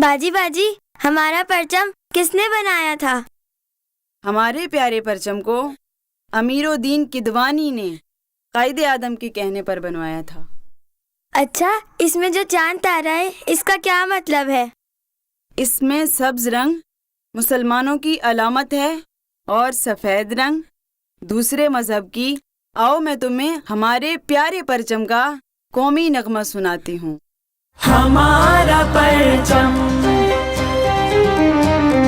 बाजी बाजी, हमारा परचम किसने बनाया था? हमारे प्यारे परचम को अमीरुद्दीन किदवानी ने कायदे आदम के कहने पर बनवाया था। अच्छा, इसमें जो चांद तारा है इसका क्या मतलब है? इसमें सब्ज रंग मुसलमानों की अलामत है और सफ़ेद रंग दूसरे मजहब की। आओ मैं तुम्हें हमारे प्यारे परचम का कौमी नगमा सुनाती हूँ। हमारा परचम,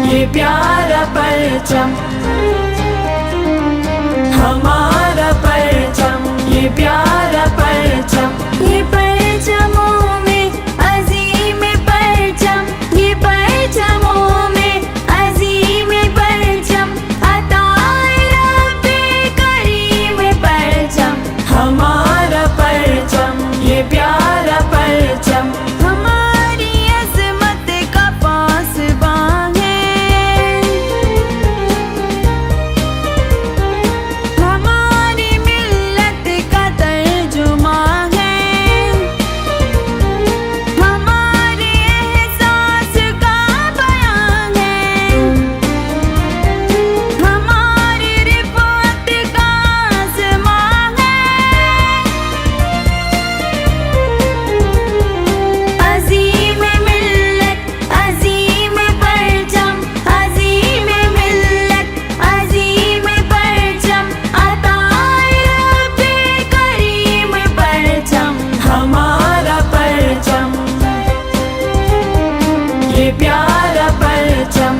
ये प्यारा परचम, हमारा परचम, ये प्यारा परचम, ये परचमों में अजीम परचम, ये परचमों में अजीम परचम, अताए रब्बे करीम परचम, हमारा परचम, ये प्यारा परचम, हमारी अज़मत का पासबान है, हमारी मिल्लत का तर्जुमा है, हमारे एहसास का बयान है, हमारी रिफ़त का आसमां है, अज़ीम मिल्लत, अज़ीम परचम, अज़ीम मिल्लत, अज़ीम परचम, अताए रब्बे करीम परचम, हमारा परचम, ये प्यारा परचम।